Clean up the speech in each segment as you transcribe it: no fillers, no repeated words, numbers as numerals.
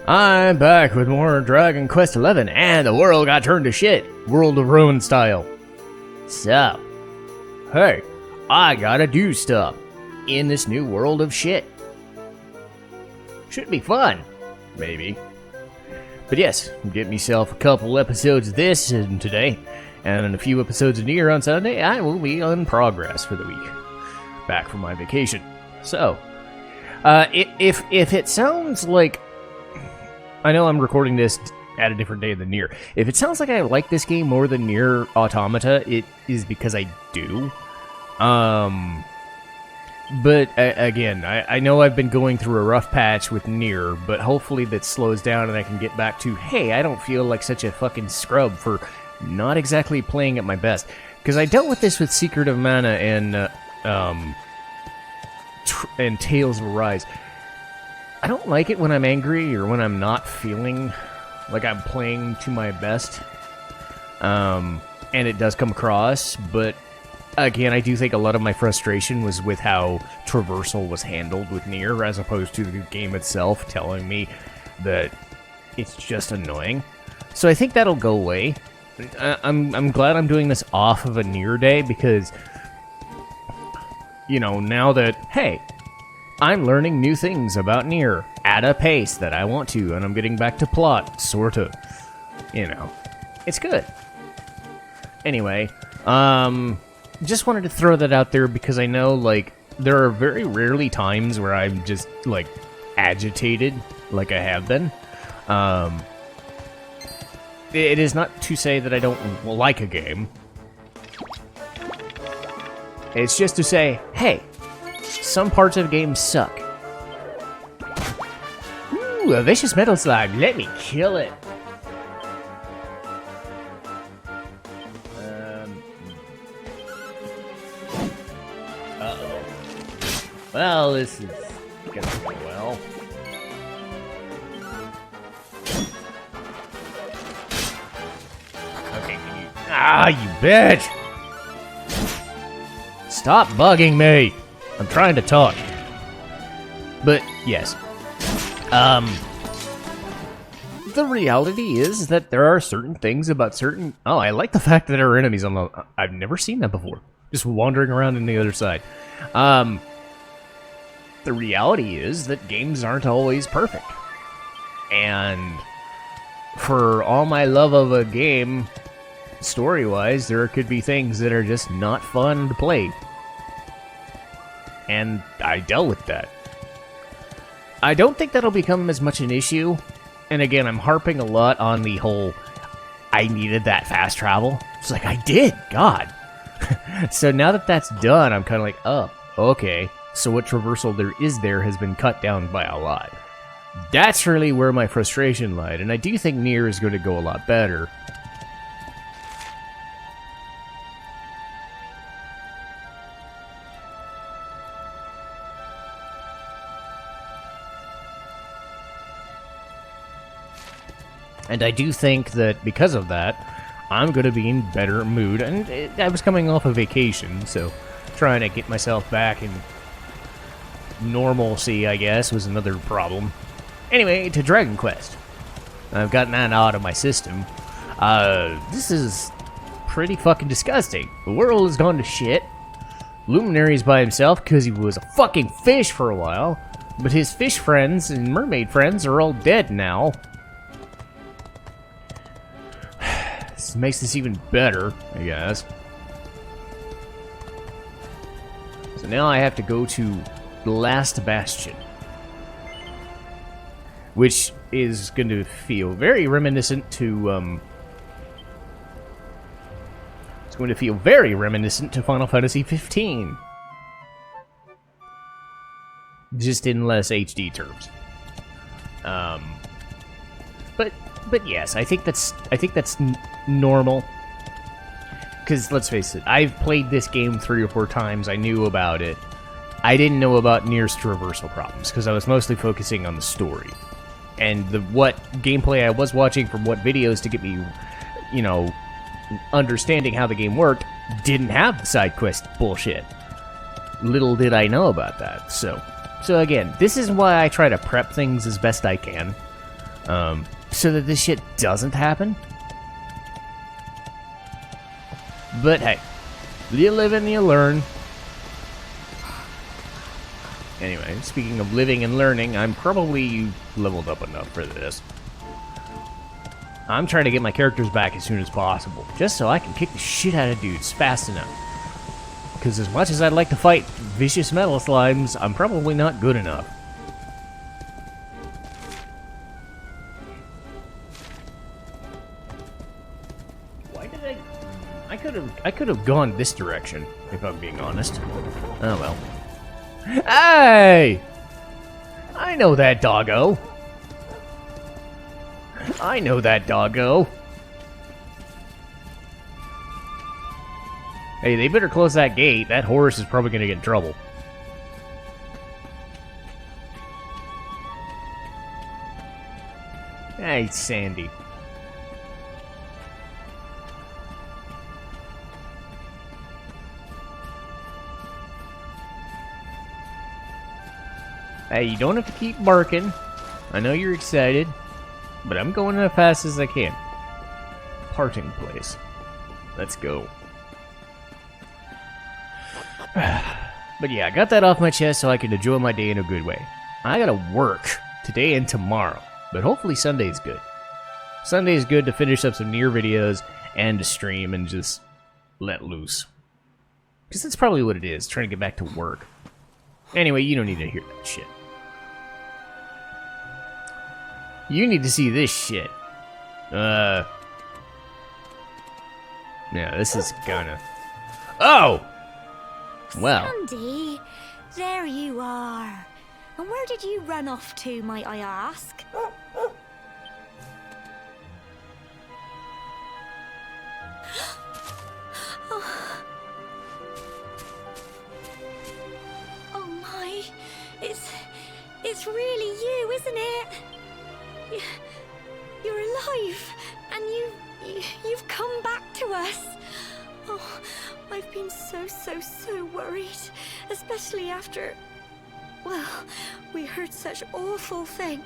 I'm back with more Dragon Quest XI, and the world got turned to shit. World of Ruin style. So, hey, I gotta do stuff in this new world of shit. Should be fun. Maybe. But yes, get myself a couple episodes of this and today, and a few episodes of Nier on Sunday. I will be on progress for the week. Back from my vacation. So, if it sounds like... I know I'm recording this at a different day than Nier. If it sounds like I like this game more than Nier Automata, it is because I do. But again, I know I've been going through a rough patch with Nier, but hopefully that slows down and I can get back to, hey, I don't feel like such a fucking scrub for not exactly playing at my best. Because I dealt with this with Secret of Mana and Tales of Arise. I don't like it when I'm angry or when I'm not feeling like I'm playing to my best. And it does come across, but again, I do think a lot of my frustration was with how traversal was handled with Nier, as opposed to the game itself telling me that it's just annoying. So I think that'll go away. I'm glad I'm doing this off of a Nier day, because, you know, now that, hey, I'm learning new things about Nier at a pace that I want to, and I'm getting back to plot, sorta. You know, it's good. Anyway, just wanted to throw that out there because I know, like, there are very rarely times where I'm just, like, agitated like I have been. It is not to say that I don't like a game. It's just to say, hey, some parts of the game suck. Ooh, a vicious metal slime. Let me kill it. Uh-oh. Well, this is gonna go well. Okay, can you... Ah, you bitch! Stop bugging me! I'm trying to talk. But, yes. The reality is that there are certain things about certain... Oh, I like the fact that there are enemies on the... I've never seen that before. Just wandering around on the other side. The reality is that games aren't always perfect. And for all my love of a game, story-wise, there could be things that are just not fun to play. And I dealt with that. I don't think that'll become as much an issue. And again, I'm harping a lot on the whole, I needed that fast travel. It's like, I did, God. So now that that's done, I'm kind of like, oh, okay. So what traversal there has been cut down by a lot. That's really where my frustration lied. And I do think Nier is going to go a lot better. And I do think that because of that, I'm going to be in better mood. And I was coming off a vacation, so trying to get myself back in normalcy, I guess, was another problem. Anyway, to Dragon Quest. I've gotten that out of my system. This is pretty fucking disgusting. The world has gone to shit. Luminary's by himself because he was a fucking fish for a while. But his fish friends and mermaid friends are all dead now. This makes this even better, I guess. So now I have to go to the last Bastion, which is going to feel very reminiscent to, it's going to feel very reminiscent to Final Fantasy 15. Just in less HD terms. But yes, I think that's normal. Because let's face it, I've played this game 3 or 4 times. I knew about it. I didn't know about Nier's traversal problems because I was mostly focusing on the story and what gameplay I was watching from what videos to get me, you know, understanding how the game worked. Didn't have the side quest bullshit. Little did I know about that. So So again, this is why I try to prep things as best I can. So that this shit doesn't happen. But hey, you live and you learn. Anyway, speaking of living and learning, I'm probably leveled up enough for this. I'm trying to get my characters back as soon as possible, just so I can kick the shit out of dudes fast enough. Because as much as I'd like to fight vicious metal slimes, I'm probably not good enough. Why did I could have gone this direction, if I'm being honest. Oh well. Hey! I know that doggo. I know that doggo. Hey, they better close that gate. That horse is probably going to get in trouble. Hey, Sandy. Hey, you don't have to keep barking. I know you're excited, but I'm going as fast as I can. Parting place. Let's go. But yeah, I got that off my chest so I can enjoy my day in a good way. I gotta work today and tomorrow, but hopefully Sunday's good. Sunday's good to finish up some Nier videos and to stream and just let loose. Because that's probably what it is, trying to get back to work. Anyway, you don't need to hear that shit. You need to see this shit. Yeah, this is kinda... Oh! Well. Sandy, there you are. And where did you run off to, might I ask? Oh my, it's really you, isn't it? You're alive, and you've come back to us. Oh, I've been so worried, especially after, well, we heard such awful things.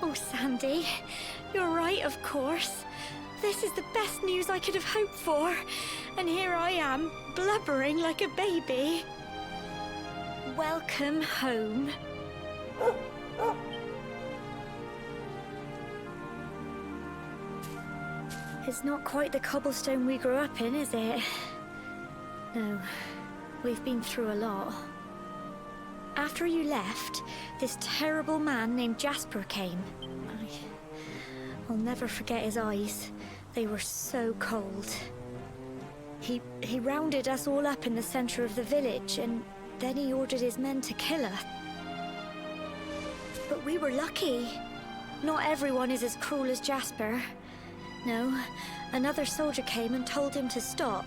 Oh, Sandy, you're right, of course. This is the best news I could have hoped for, and here I am, blubbering like a baby. Welcome home. It's not quite the cobblestone we grew up in, is it? No, we've been through a lot. After you left, this terrible man named Jasper came. I'll never forget his eyes. They were so cold. He rounded us all up in the center of the village, and then he ordered his men to kill us. But we were lucky. Not everyone is as cruel as Jasper. No, another soldier came and told him to stop.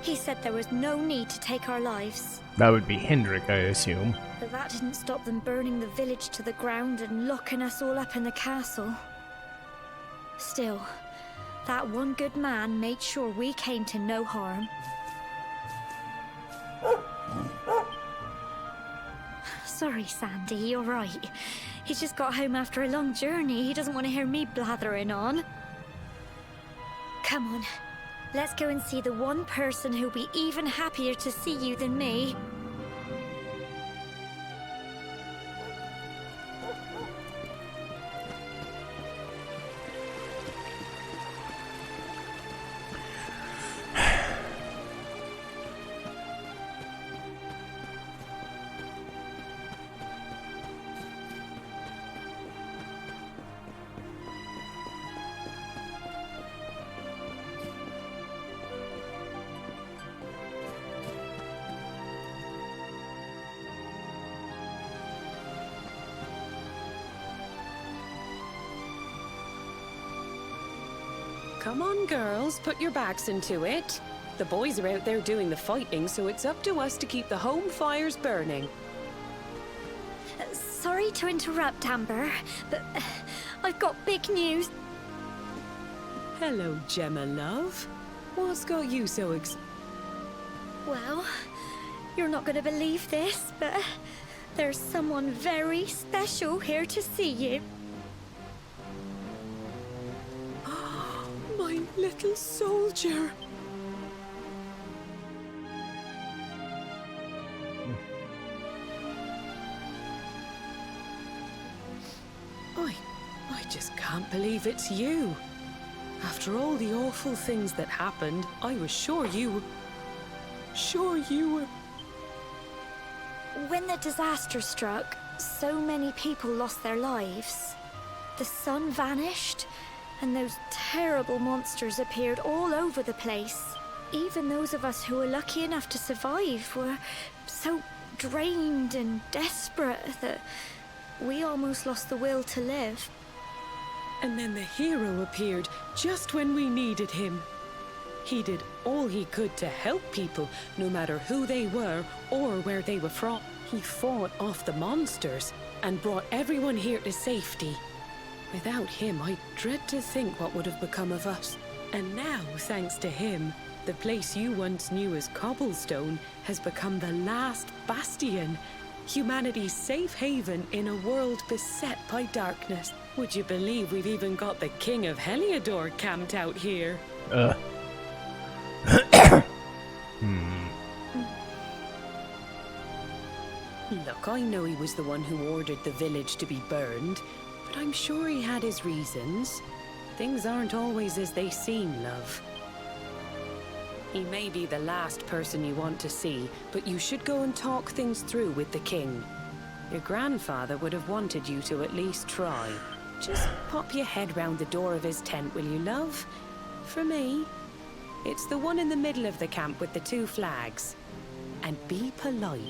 He said there was no need to take our lives. That would be Hendrik, I assume. But that didn't stop them burning the village to the ground and locking us all up in the castle. Still, that one good man made sure we came to no harm. Sorry, Sandy, you're right. He's just got home after a long journey. He doesn't want to hear me blathering on. Come on, let's go and see the one person who'll be even happier to see you than me. Come on, girls, put your backs into it. The boys are out there doing the fighting, so it's up to us to keep the home fires burning. Sorry to interrupt, Amber, but I've got big news. Hello, Gemma, love. What's got you so Well, you're not going to believe this, but there's someone very special here to see you. My little soldier. I just can't believe it's you. After all the awful things that happened, I was sure you were... When the disaster struck, so many people lost their lives. The sun vanished, and those terrible monsters appeared all over the place. Even those of us who were lucky enough to survive were so drained and desperate that we almost lost the will to live. And then the hero appeared just when we needed him. He did all he could to help people, no matter who they were or where they were from. He fought off the monsters and brought everyone here to safety. Without him, I dread to think what would have become of us. And now, thanks to him, the place you once knew as Cobblestone has become the last Bastion, humanity's safe haven in a world beset by darkness. Would you believe we've even got the King of Heliodor camped out here? Look, I know he was the one who ordered the village to be burned, but I'm sure he had his reasons. Things aren't always as they seem, love. He may be the last person you want to see, but you should go and talk things through with the king. Your grandfather would have wanted you to at least try. Just pop your head round the door of his tent, will you, love? For me, it's the one in the middle of the camp with the 2 flags. And be polite.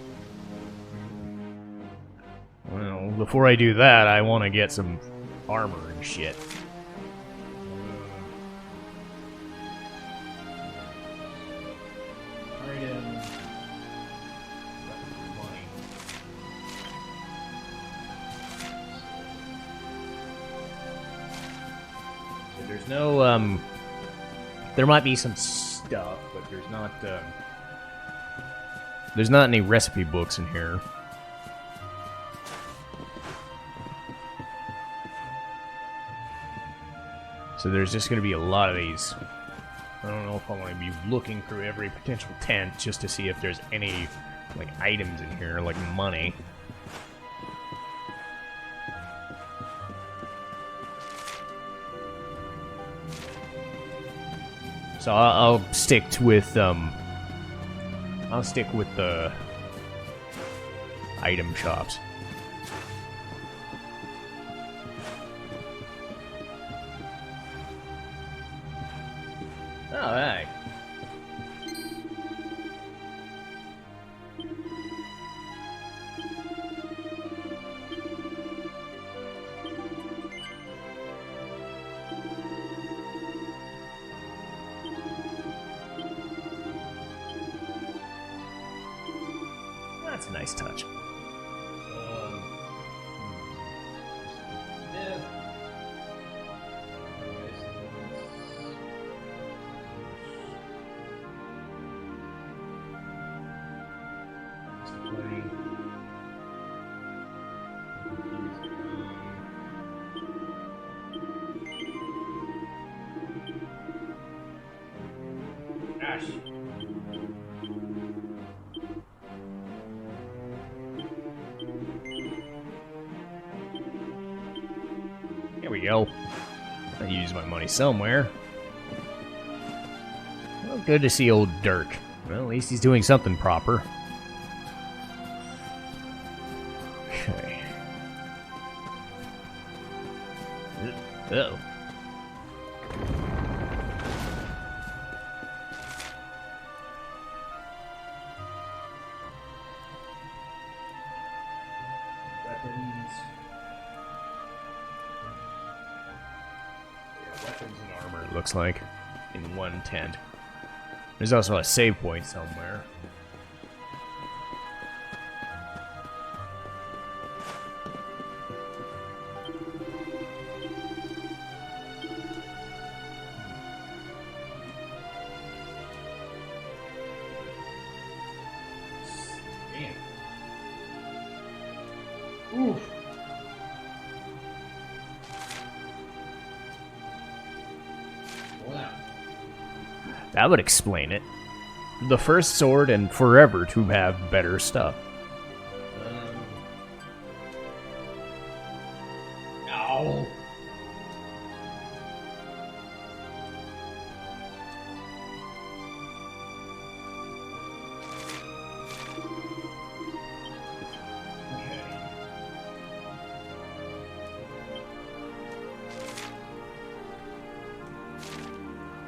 Well, before I do that, I want to get some armor and shit. There's no, there might be some stuff, but there's not any recipe books in here. So there's just going to be a lot of these. I don't know if I want to be looking through every potential tent just to see if there's any, like, items in here, like money. So I'll stick with the item shops. All right. That's a nice touch. There we go. I use my money somewhere. Well, good to see old Dirk. Well, at least he's doing something proper. Okay. Uh-oh. Weapons and armor, it looks like, in one tent. There's also a save point somewhere. That would explain it. The first sword and forever to have better stuff. Ow.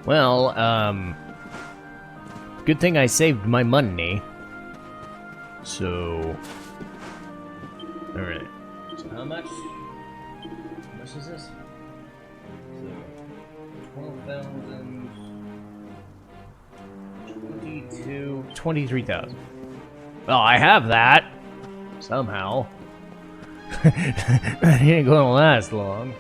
Well, good thing I saved my money. So, alright. So how much? How much is this? So, 12,000... 23,000. Well, I have that. Somehow. That ain't gonna last long.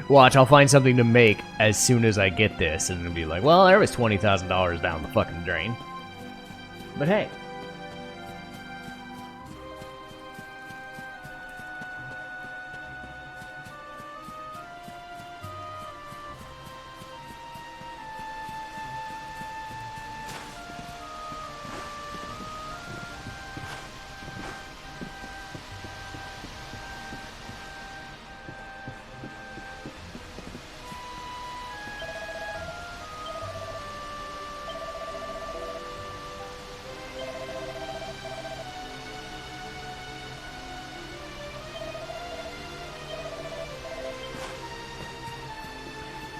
Watch, I'll find something to make as soon as I get this, and it'll be like, well, there was $20,000 down the fucking drain. But hey.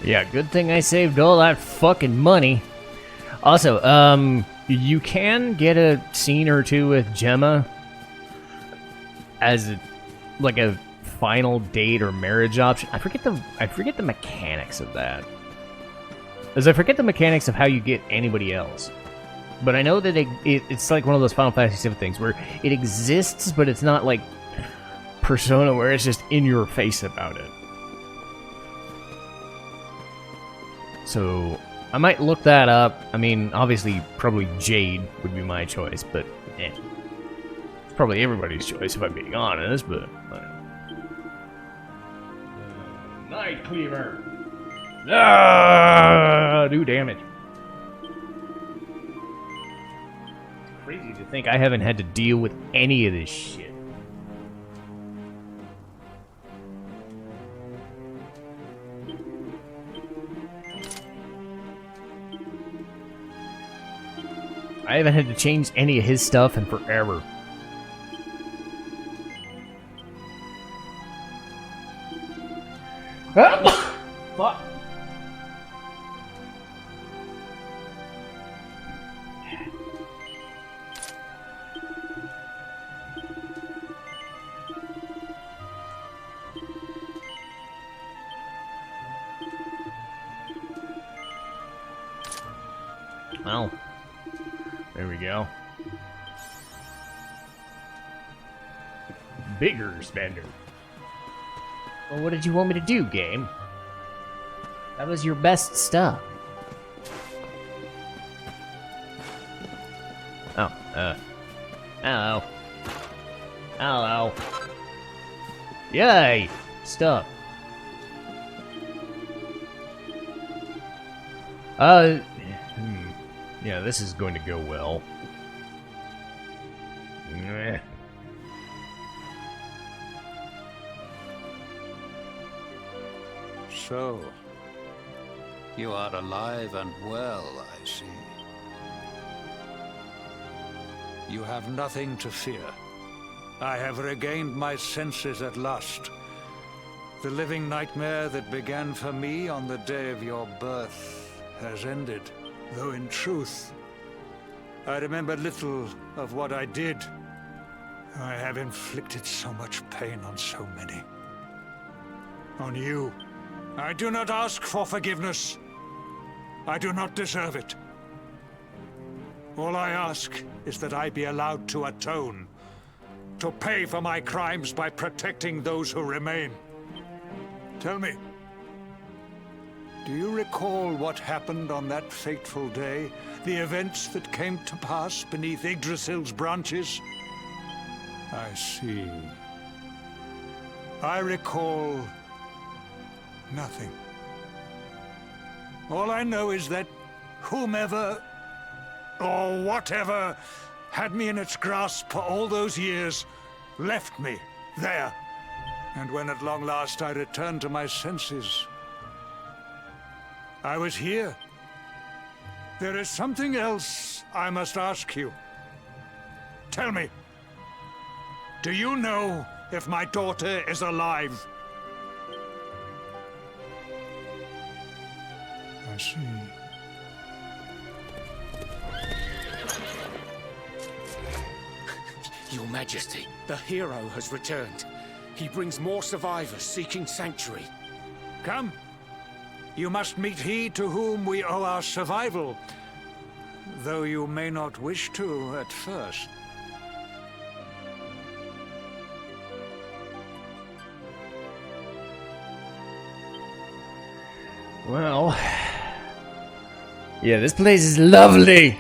Yeah, good thing I saved all that fucking money. Also, you can get a scene or two with Gemma as like a final date or marriage option. I forget the mechanics of that. As I forget the mechanics of how you get anybody else. But I know that it's like one of those Final Fantasy 7 things where it exists, but it's not like Persona where it's just in your face about it. So, I might look that up. I mean, obviously, probably Jade would be my choice, but it's probably everybody's choice if I'm being honest, but... Night Cleaver! Ah, do damage. Crazy to think I haven't had to deal with any of this shit. I haven't had to change any of his stuff in forever. Fuck. Well. There we go. Bigger spender. Well, what did you want me to do, game? That was your best stuff. Oh, hello. Hello. Yay! Stuff. Yeah, this is going to go well. So, you are alive and well, I see. You have nothing to fear. I have regained my senses at last. The living nightmare that began for me on the day of your birth has ended. Though in truth, I remember little of what I did. I have inflicted so much pain on so many. On you. I do not ask for forgiveness. I do not deserve it. All I ask is that I be allowed to atone. To pay for my crimes by protecting those who remain. Tell me. Do you recall what happened on that fateful day? The events that came to pass beneath Yggdrasil's branches? I see. I recall... nothing. All I know is that whomever, or whatever, had me in its grasp for all those years, left me there. And when at long last I returned to my senses, I was here. There is something else I must ask you. Tell me, do you know if my daughter is alive? I see. Your Majesty, the hero has returned. He brings more survivors seeking sanctuary. Come. You must meet he to whom we owe our survival, though you may not wish to at first. Well, yeah, this place is lovely.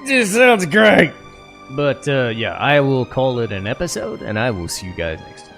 This sounds great. But yeah, I will call it an episode, and I will see you guys next time.